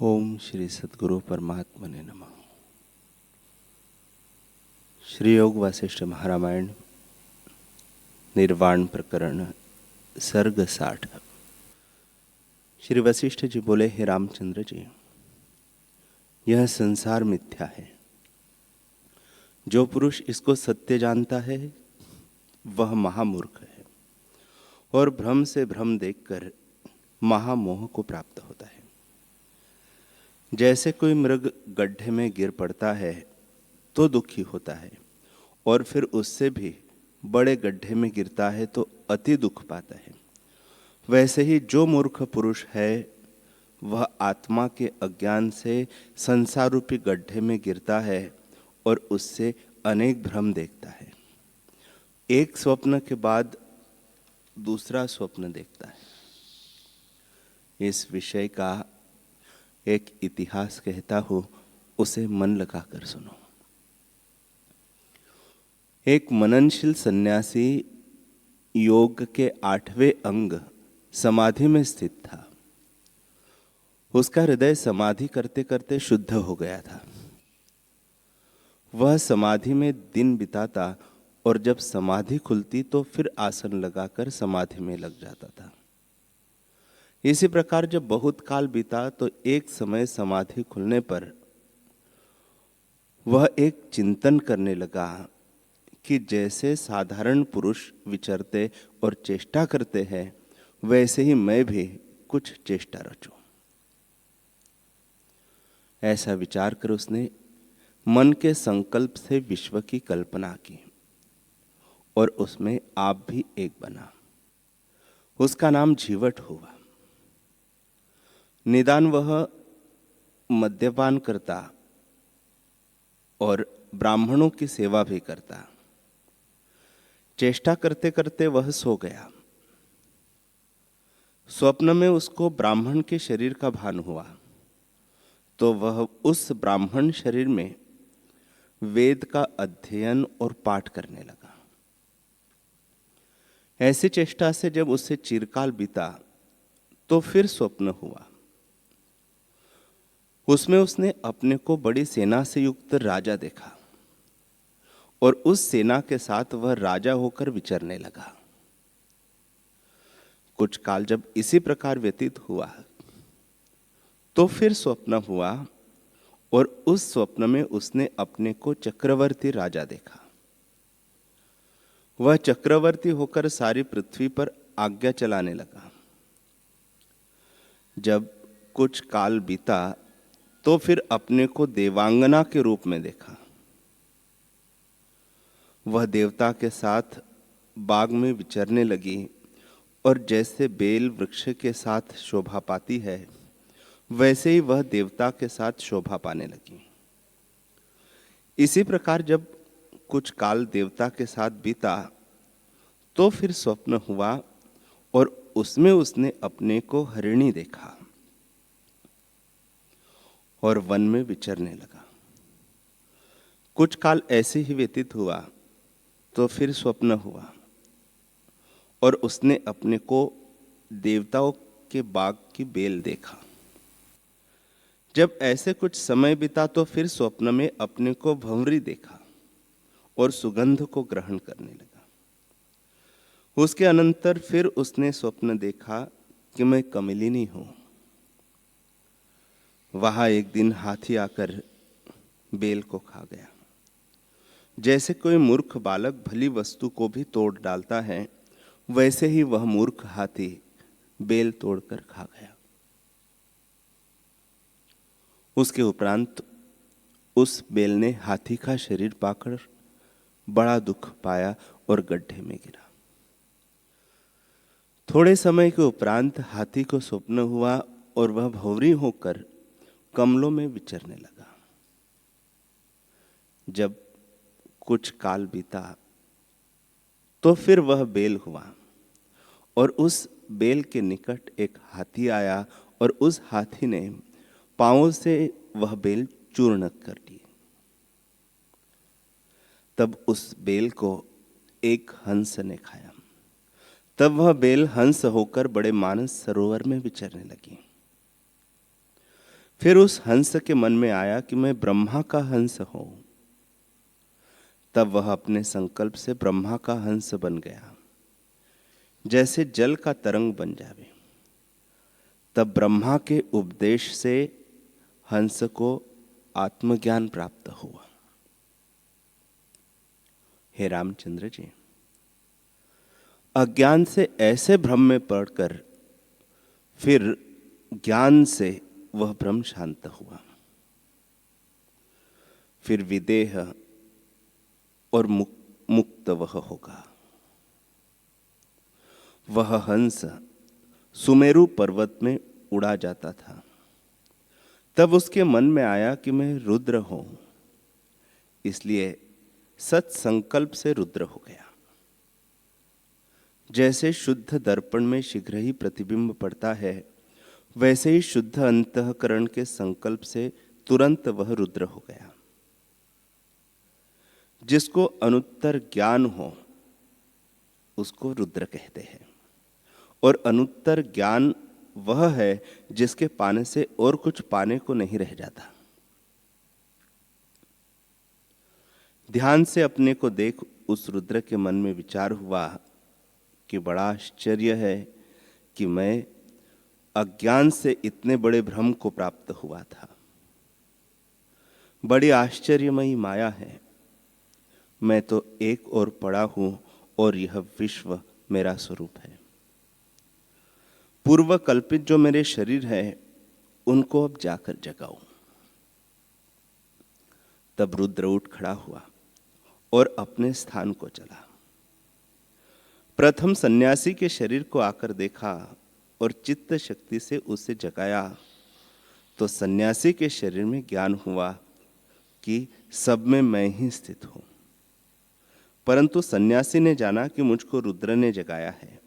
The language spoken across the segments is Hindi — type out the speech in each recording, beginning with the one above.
ओम श्री सद्गुरु परमात्मने नमः। श्री योग वासिष्ठ महारामायण निर्वाण प्रकरण सर्ग 60। श्री वशिष्ठ जी बोले, हे रामचंद्र जी, यह संसार मिथ्या है। जो पुरुष इसको सत्य जानता है वह महामूर्ख है और भ्रम से भ्रम देखकर महामोह को प्राप्त होता है। जैसे कोई मृग गड्ढे में गिर पड़ता है तो दुखी होता है और फिर उससे भी बड़े गड्ढे में गिरता है तो अति दुख पाता है, वैसे ही जो मूर्ख पुरुष है वह आत्मा के अज्ञान से संसार रूपी गड्ढे में गिरता है और उससे अनेक भ्रम देखता है। एक स्वप्न के बाद दूसरा स्वप्न देखता है। इस विषय का एक इतिहास कहता हूं, उसे मन लगाकर सुनो। एक मननशील सन्यासी योग के 8वें अंग समाधि में स्थित था। उसका हृदय समाधि करते करते शुद्ध हो गया था। वह समाधि में दिन बिताता और जब समाधि खुलती तो फिर आसन लगाकर समाधि में लग जाता था। इसी प्रकार जब बहुत काल बीता तो एक समय समाधि खुलने पर वह एक चिंतन करने लगा कि जैसे साधारण पुरुष विचरते और चेष्टा करते हैं वैसे ही मैं भी कुछ चेष्टा रचूं। ऐसा विचार कर उसने मन के संकल्प से विश्व की कल्पना की और उसमें आप भी एक बना। उसका नाम जीवट हुआ। निदान वह मद्यपान करता और ब्राह्मणों की सेवा भी करता। चेष्टा करते करते वह सो गया। स्वप्न में उसको ब्राह्मण के शरीर का भान हुआ तो वह उस ब्राह्मण शरीर में वेद का अध्ययन और पाठ करने लगा। ऐसी चेष्टा से जब उससे चिरकाल बीता तो फिर स्वप्न हुआ। उसमें उसने अपने को बड़ी सेना से युक्त राजा देखा और उस सेना के साथ वह राजा होकर विचरने लगा। कुछ काल जब इसी प्रकार व्यतीत हुआ तो फिर स्वप्न हुआ और उस स्वप्न में उसने अपने को चक्रवर्ती राजा देखा। वह चक्रवर्ती होकर सारी पृथ्वी पर आज्ञा चलाने लगा। जब कुछ काल बीता तो फिर अपने को देवांगना के रूप में देखा। वह देवता के साथ बाग में विचरने लगी और जैसे बेल वृक्ष के साथ शोभा पाती है वैसे ही वह देवता के साथ शोभा पाने लगी। इसी प्रकार जब कुछ काल देवता के साथ बीता तो फिर स्वप्न हुआ और उसमें उसने अपने को हरिणी देखा और वन में विचरने लगा। कुछ काल ऐसे ही व्यतीत हुआ तो फिर स्वप्न हुआ और उसने अपने को देवताओं के बाग की बेल देखा। जब ऐसे कुछ समय बीता तो फिर स्वप्न में अपने को भंवरी देखा और सुगंध को ग्रहण करने लगा। उसके अनंतर फिर उसने स्वप्न देखा कि मैं कमलिनी हूं। वहां एक दिन हाथी आकर बेल को खा गया। जैसे कोई मूर्ख बालक भली वस्तु को भी तोड़ डालता है वैसे ही वह मूर्ख हाथी बेल तोड़कर खा गया। उसके उपरांत उस बेल ने हाथी का शरीर पाकर बड़ा दुख पाया और गड्ढे में गिरा। थोड़े समय के उपरांत हाथी को स्वप्न हुआ और वह भंवरी होकर कमलों में विचरने लगा। जब कुछ काल बीता तो फिर वह बेल हुआ और उस बेल के निकट एक हाथी आया और उस हाथी ने पांवों से वह बेल चूर्ण कर दी। तब उस बेल को एक हंस ने खाया। तब वह बेल हंस होकर बड़े मानस सरोवर में विचरने लगी। फिर उस हंस के मन में आया कि मैं ब्रह्मा का हंस हूं। तब वह अपने संकल्प से ब्रह्मा का हंस बन गया, जैसे जल का तरंग बन जावे। तब ब्रह्मा के उपदेश से हंस को आत्मज्ञान प्राप्त हुआ। हे रामचंद्र जी, अज्ञान से ऐसे भ्रम में पड़कर फिर ज्ञान से वह भ्रम शांत हुआ। फिर विदेह और मुक्त वह होगा। वह हंस सुमेरु पर्वत में उड़ा जाता था। तब उसके मन में आया कि मैं रुद्र हूं, इसलिए सत संकल्प से रुद्र हो गया। जैसे शुद्ध दर्पण में शीघ्र ही प्रतिबिंब पड़ता है, वैसे ही शुद्ध अंतःकरण के संकल्प से तुरंत वह रुद्र हो गया। जिसको अनुत्तर ज्ञान हो उसको रुद्र कहते हैं, और अनुत्तर ज्ञान वह है जिसके पाने से और कुछ पाने को नहीं रह जाता। ध्यान से अपने को देख उस रुद्र के मन में विचार हुआ कि बड़ा आश्चर्य है कि मैं अज्ञान से इतने बड़े भ्रम को प्राप्त हुआ था। बड़ी आश्चर्यमयी माया है। मैं तो एक और पड़ा हूं और यह विश्व मेरा स्वरूप है। पूर्व कल्पित जो मेरे शरीर है उनको अब जाकर जगाऊं। तब रुद्र उठ खड़ा हुआ और अपने स्थान को चला। प्रथम सन्यासी के शरीर को आकर देखा और चित्त शक्ति से उसे जगाया, तो सन्यासी के शरीर में ज्ञान हुआ कि सब में मैं ही स्थित हूं। परंतु सन्यासी ने जाना कि मुझको रुद्र ने जगाया है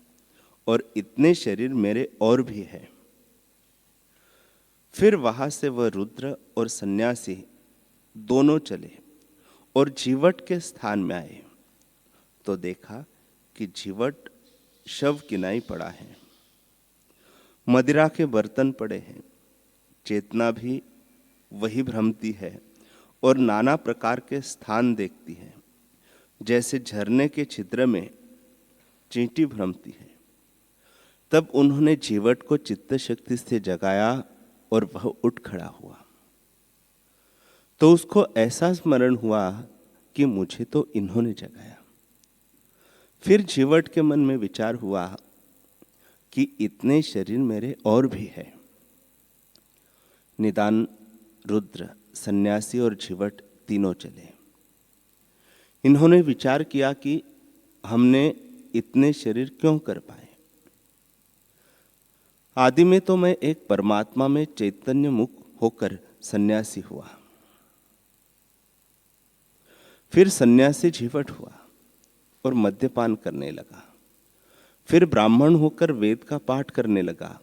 और इतने शरीर मेरे और भी है। फिर वहां से वह रुद्र और सन्यासी दोनों चले और जीवट के स्थान में आए, तो देखा कि जीवट शव किनाई पड़ा है। मदिरा के बर्तन पड़े हैं। चेतना भी वही भ्रमती है और नाना प्रकार के स्थान देखती है, जैसे झरने के छिद्र में चींटी भ्रमती है। तब उन्होंने जीवट को चित्त शक्ति से जगाया और वह उठ खड़ा हुआ। तो उसको ऐसा स्मरण हुआ कि मुझे तो इन्होंने जगाया। फिर जीवट के मन में विचार हुआ कि इतने शरीर मेरे और भी है। निदान रुद्र, सन्यासी और जीवट तीनों चले। इन्होंने विचार किया कि हमने इतने शरीर क्यों कर पाए। आदि में तो मैं एक परमात्मा में चैतन्य मुक्त होकर सन्यासी हुआ। फिर सन्यासी जीवट हुआ और मद्यपान करने लगा। फिर ब्राह्मण होकर वेद का पाठ करने लगा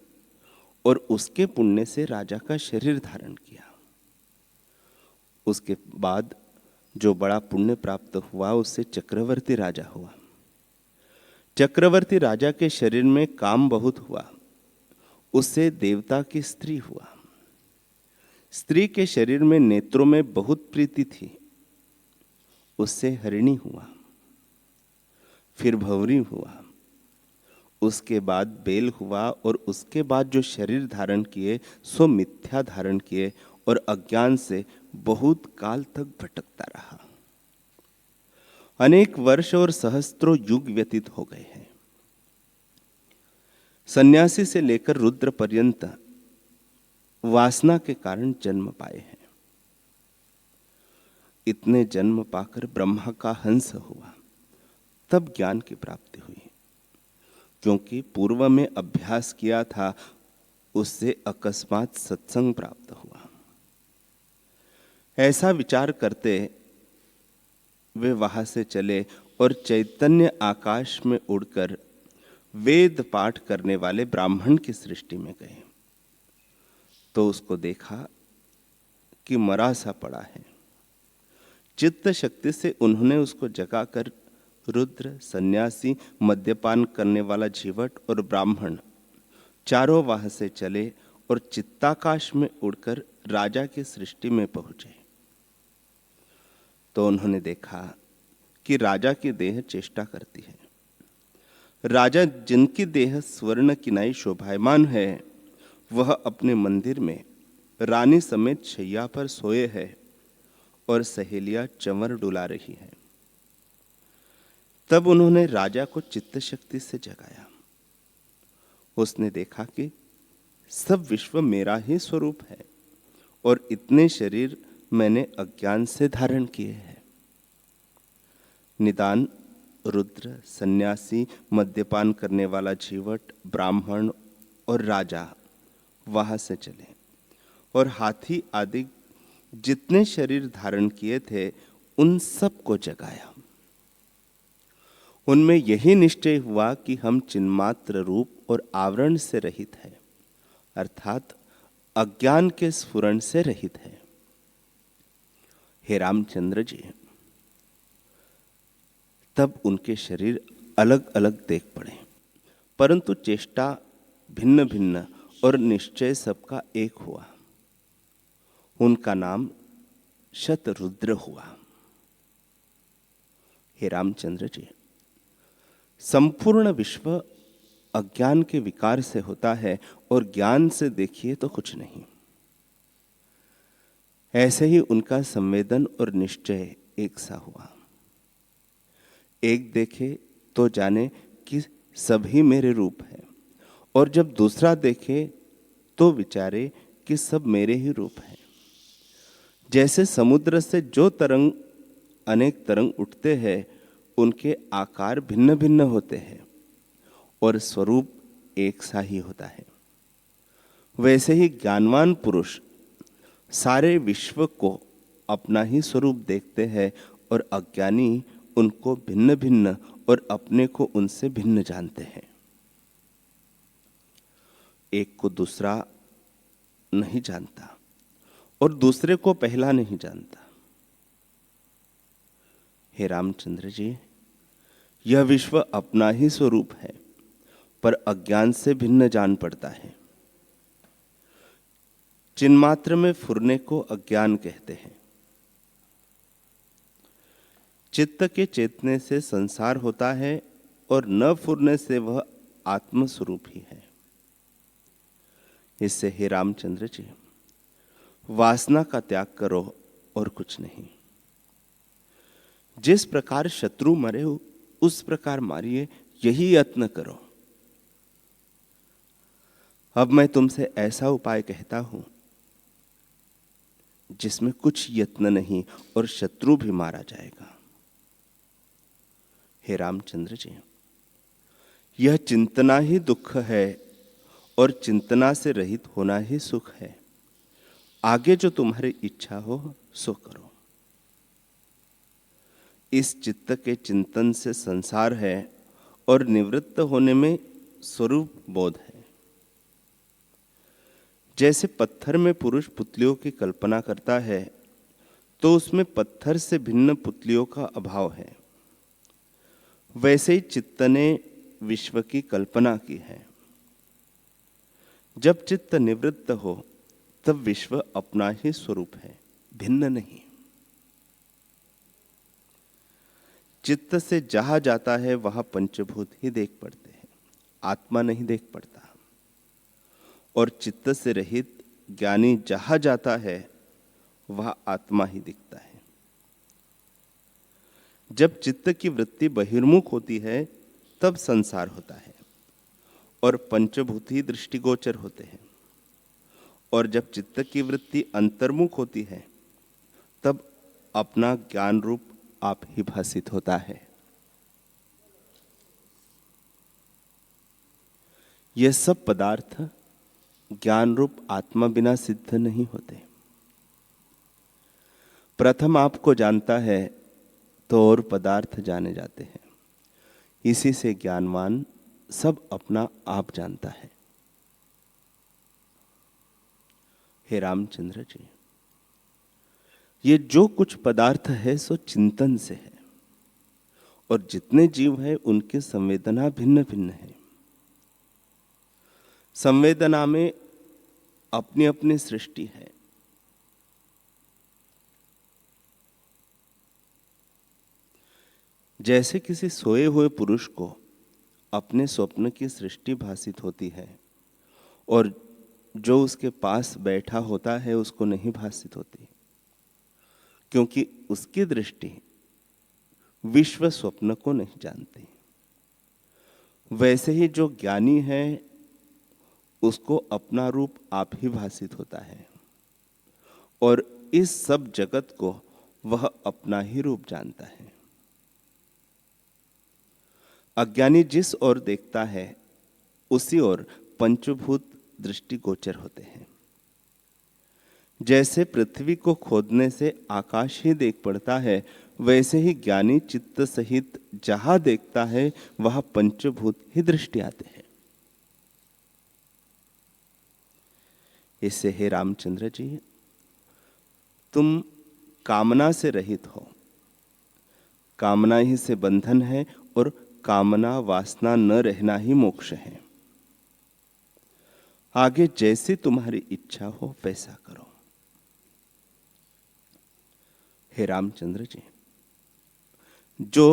और उसके पुण्य से राजा का शरीर धारण किया। उसके बाद जो बड़ा पुण्य प्राप्त हुआ उससे चक्रवर्ती राजा हुआ। चक्रवर्ती राजा के शरीर में काम बहुत हुआ, उससे देवता की स्त्री हुआ। स्त्री के शरीर में नेत्रों में बहुत प्रीति थी, उससे हरिणी हुआ। फिर भंवरी हुआ, उसके बाद बेल हुआ और उसके बाद जो शरीर धारण किए सो मिथ्या धारण किए और अज्ञान से बहुत काल तक भटकता रहा। अनेक वर्ष और सहस्त्रों युग व्यतीत हो गए हैं। सन्यासी से लेकर रुद्र पर्यंत वासना के कारण जन्म पाए हैं। इतने जन्म पाकर ब्रह्मा का हंस हुआ, तब ज्ञान की प्राप्ति हुई। क्योंकि पूर्व में अभ्यास किया था, उससे अकस्मात सत्संग प्राप्त हुआ। ऐसा विचार करते वे वहां से चले और चैतन्य आकाश में उड़कर वेद पाठ करने वाले ब्राह्मण की सृष्टि में गए। तो उसको देखा कि मरा सा पड़ा है। चित्त शक्ति से उन्होंने उसको जगाकर रुद्र, सन्यासी, मद्यपान करने वाला जीवट और ब्राह्मण चारों वहां से चले और चित्ताकाश में उड़कर राजा की सृष्टि में पहुंचे तो उन्होंने देखा कि राजा की देह चेष्टा करती है। राजा जिनकी देह स्वर्ण किनाई शोभायमान है वह अपने मंदिर में रानी समेत शैया पर सोए है और सहेलियां चंवर डुला रही है। तब उन्होंने राजा को चित्त शक्ति से जगाया। उसने देखा कि सब विश्व मेरा ही स्वरूप है और इतने शरीर मैंने अज्ञान से धारण किए हैं। निदान रुद्र, सन्यासी, मद्यपान करने वाला जीवट, ब्राह्मण और राजा वहां से चले और हाथी आदि जितने शरीर धारण किए थे उन सब को जगाया। उनमें यही निश्चय हुआ कि हम चिन्मात्र रूप और आवरण से रहित हैं, अर्थात अज्ञान के स्फुरण से रहित है। हे रामचंद्र जी, तब उनके शरीर अलग अलग देख पड़े, परंतु चेष्टा भिन्न भिन्न और निश्चय सबका एक हुआ। उनका नाम शतरुद्र हुआ। हे रामचंद्र जी, संपूर्ण विश्व अज्ञान के विकार से होता है और ज्ञान से देखिए तो कुछ नहीं। ऐसे ही उनका संवेदन और निश्चय एक सा हुआ। एक देखे तो जाने कि सभी मेरे रूप है, और जब दूसरा देखे तो विचारे कि सब मेरे ही रूप है। जैसे समुद्र से जो तरंग अनेक तरंग उठते हैं उनके आकार भिन्न भिन्न होते हैं और स्वरूप एक सा ही होता है, वैसे ही ज्ञानवान पुरुष सारे विश्व को अपना ही स्वरूप देखते हैं और अज्ञानी उनको भिन्न भिन्न और अपने को उनसे भिन्न जानते हैं। एक को दूसरा नहीं जानता और दूसरे को पहला नहीं जानता। हे रामचंद्र जी, यह विश्व अपना ही स्वरूप है पर अज्ञान से भिन्न जान पड़ता है। चिन्मात्र में फुरने को अज्ञान कहते हैं। चित्त के चेतने से संसार होता है और न फुरने से वह आत्म स्वरूप ही है। इससे हे रामचंद्र जी, वासना का त्याग करो और कुछ नहीं। जिस प्रकार शत्रु मरे उस प्रकार मारिए, यही यत्न करो। अब मैं तुमसे ऐसा उपाय कहता हूं जिसमें कुछ यत्न नहीं और शत्रु भी मारा जाएगा। हे रामचंद्र जी, यह चिंतना ही दुख है और चिंतना से रहित होना ही सुख है। आगे जो तुम्हारी इच्छा हो सो करो। इस चित्त के चिंतन से संसार है और निवृत्त होने में स्वरूप बोध है। जैसे पत्थर में पुरुष पुतलियों की कल्पना करता है तो उसमें पत्थर से भिन्न पुतलियों का अभाव है, वैसे ही चित्त ने विश्व की कल्पना की है। जब चित्त निवृत्त हो तब विश्व अपना ही स्वरूप है, भिन्न नहीं। चित्त से जहां जाता है वहां पंचभूत ही देख पड़ते हैं, आत्मा नहीं देख पड़ता। और चित्त से रहित ज्ञानी जहां जाता है वह आत्मा ही दिखता है। जब चित्त की वृत्ति बहिर्मुख होती है तब संसार होता है और पंचभूत ही दृष्टिगोचर होते हैं। और जब चित्त की वृत्ति अंतर्मुख होती है तब अपना ज्ञान रूप आप ही भासित होता है। ये सब पदार्थ ज्ञान रूप आत्मा बिना सिद्ध नहीं होते। प्रथम आपको जानता है तो और पदार्थ जाने जाते हैं। इसी से ज्ञानवान सब अपना आप जानता है। हे रामचंद्र जी, ये जो कुछ पदार्थ है सो चिंतन से है और जितने जीव है उनकी संवेदना भिन्न भिन्न है। संवेदना में अपनी अपनी सृष्टि है। जैसे किसी सोए हुए पुरुष को अपने स्वप्न की सृष्टि भासित होती है और जो उसके पास बैठा होता है उसको नहीं भासित होती, क्योंकि उसकी दृष्टि विश्व स्वप्न को नहीं जानती। वैसे ही जो ज्ञानी है उसको अपना रूप आप ही भासित होता है और इस सब जगत को वह अपना ही रूप जानता है। अज्ञानी जिस ओर देखता है उसी ओर पंचभूत दृष्टिगोचर होते हैं। जैसे पृथ्वी को खोदने से आकाश ही देख पड़ता है, वैसे ही ज्ञानी चित्त सहित जहां देखता है वहां पंचभूत ही दृष्टि आते हैं। इससे हे रामचंद्र जी, तुम कामना से रहित हो। कामना ही से बंधन है और कामना वासना न रहना ही मोक्ष है। आगे जैसी तुम्हारी इच्छा हो वैसा करो। हे रामचंद्र जी, जो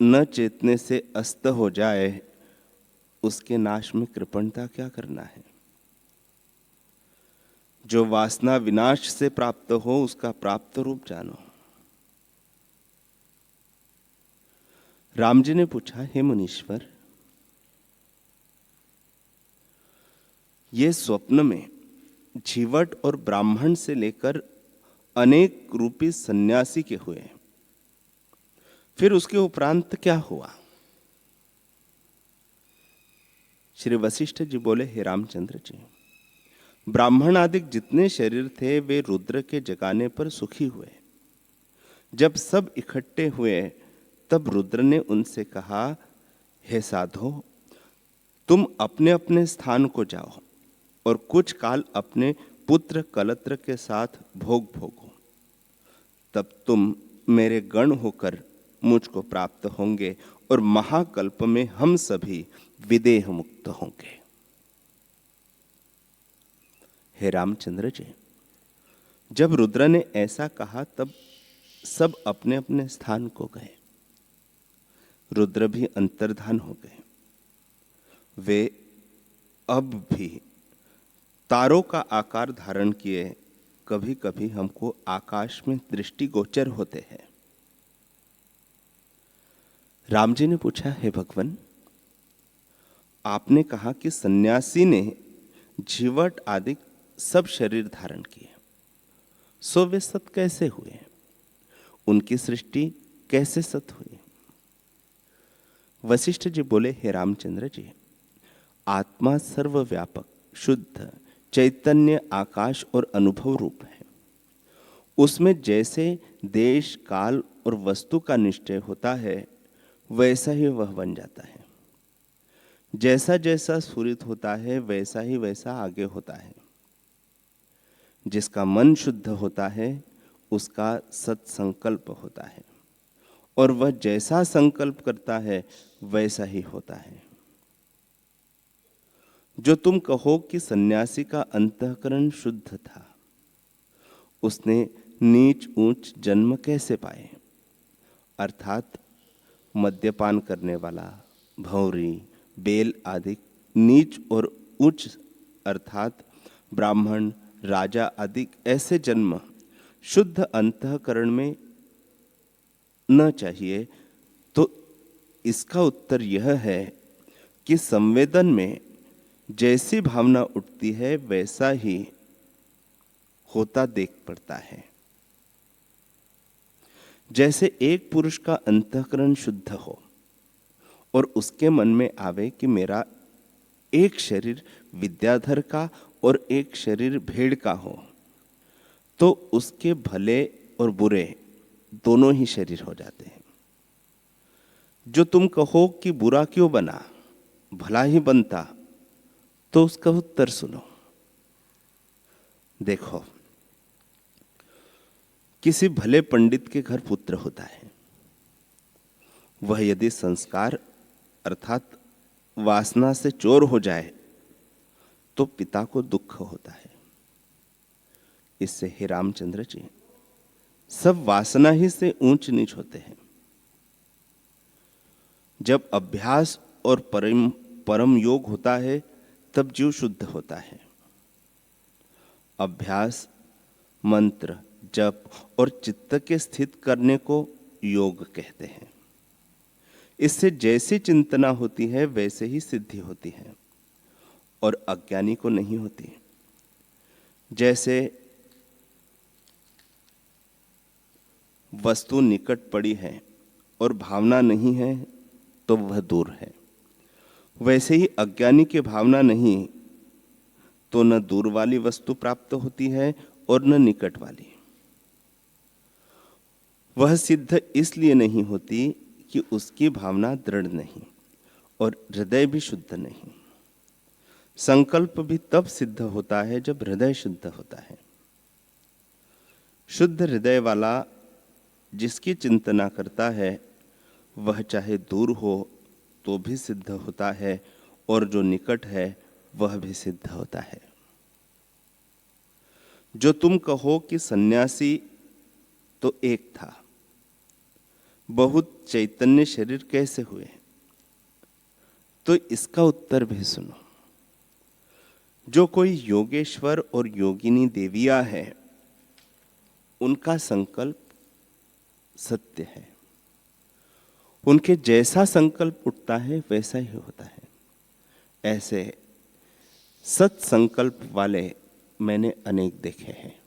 न चेतने से अस्त हो जाए उसके नाश में कृपणता क्या करना है। जो वासना विनाश से प्राप्त हो उसका प्राप्त रूप जानो। राम जी ने पूछा, हे मुनीश्वर, ये स्वप्न में जीवट और ब्राह्मण से लेकर अनेक रूपी सन्यासी के हुए, फिर उसके उपरांत क्या हुआ। श्री वशिष्ठ जी बोले, हे रामचंद्र जी, ब्राह्मण आदि जितने शरीर थे वे रुद्र के जगाने पर सुखी हुए। जब सब इकट्ठे हुए तब रुद्र ने उनसे कहा, हे साधो, तुम अपने अपने स्थान को जाओ और कुछ काल अपने पुत्र कलत्र के साथ भोग भोगो। तब तुम मेरे गण होकर मुझको प्राप्त होंगे और महाकल्प में हम सभी विदेह मुक्त होंगे। हे रामचंद्र जी, जब रुद्र ने ऐसा कहा तब सब अपने अपने स्थान को गए। रुद्र भी अंतर्धान हो गए। वे अब भी तारों का आकार धारण किए कभी कभी हमको आकाश में दृष्टिगोचर होते हैं। राम जी ने पूछा, हे भगवान, आपने कहा कि सन्यासी ने जीवट आदि सब शरीर धारण किए, सो वे सत कैसे हुए, उनकी सृष्टि कैसे सत हुई। वशिष्ठ जी बोले, हे रामचंद्र जी, आत्मा सर्वव्यापक शुद्ध चैतन्य आकाश और अनुभव रूप है। उसमें जैसे देश काल और वस्तु का निश्चय होता है वैसा ही वह बन जाता है। जैसा जैसा स्फुरित होता है वैसा ही वैसा आगे होता है। जिसका मन शुद्ध होता है उसका सत्संकल्प होता है और वह जैसा संकल्प करता है वैसा ही होता है। जो तुम कहो कि सन्यासी का अंतःकरण शुद्ध था, उसने नीच ऊंच जन्म कैसे पाए, अर्थात मद्यपान करने वाला, भौरी, बेल आदि नीच और उच्च अर्थात ब्राह्मण, राजा आदि ऐसे जन्म शुद्ध अंतःकरण में न चाहिए। तो इसका उत्तर यह है कि संवेदन में जैसी भावना उठती है वैसा ही होता देख पड़ता है। जैसे एक पुरुष का अंतःकरण शुद्ध हो और उसके मन में आवे कि मेरा एक शरीर विद्याधर का और एक शरीर भेड़ का हो, तो उसके भले और बुरे दोनों ही शरीर हो जाते हैं। जो तुम कहो कि बुरा क्यों बना, भला ही बनता, तो उसका उत्तर सुनो। देखो, किसी भले पंडित के घर पुत्र होता है। वह यदि संस्कार अर्थात वासना से चोर हो जाए तो पिता को दुख होता है। इससे हे रामचंद्र जी, सब वासना ही से ऊंच नीच होते हैं। जब अभ्यास और परम योग होता है तब जीव शुद्ध होता है। अभ्यास, मंत्र, जप और चित्त के स्थित करने को योग कहते हैं। इससे जैसी चिंतना होती है वैसे ही सिद्धि होती है और अज्ञानी को नहीं होती। जैसे वस्तु निकट पड़ी है और भावना नहीं है तो वह दूर है, वैसे ही अज्ञानी की भावना नहीं तो न दूर वाली वस्तु प्राप्त होती है और न निकट वाली। वह सिद्ध इसलिए नहीं होती कि उसकी भावना दृढ़ नहीं और हृदय भी शुद्ध नहीं। संकल्प भी तब सिद्ध होता है जब हृदय शुद्ध होता है। शुद्ध हृदय वाला जिसकी चिंतना करता है वह चाहे दूर हो तो भी सिद्ध होता है और जो निकट है वह भी सिद्ध होता है। जो तुम कहो कि सन्यासी तो एक था, बहुत चैतन्य शरीर कैसे हुए, तो इसका उत्तर भी सुनो। जो कोई योगेश्वर और योगिनी देवियां हैं, उनका संकल्प सत्य है। उनके जैसा संकल्प उठता है वैसा ही होता है। ऐसे सत संकल्प वाले मैंने अनेक देखे हैं।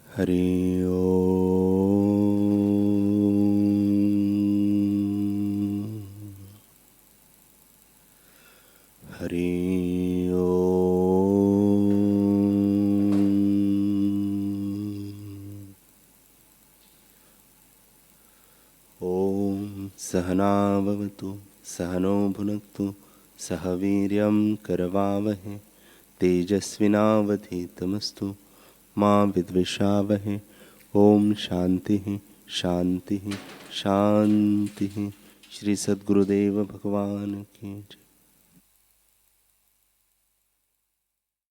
हरि ओम। हरि ओम। ओम सहना भवतु सहनो भुनक्तु सह वीर्यं करवावहै तेजस्विनावधीतमस्तु मां विद्विषावहै। ओम शांति शांति शांति। श्री सद्गुरुदेव भगवान की जय।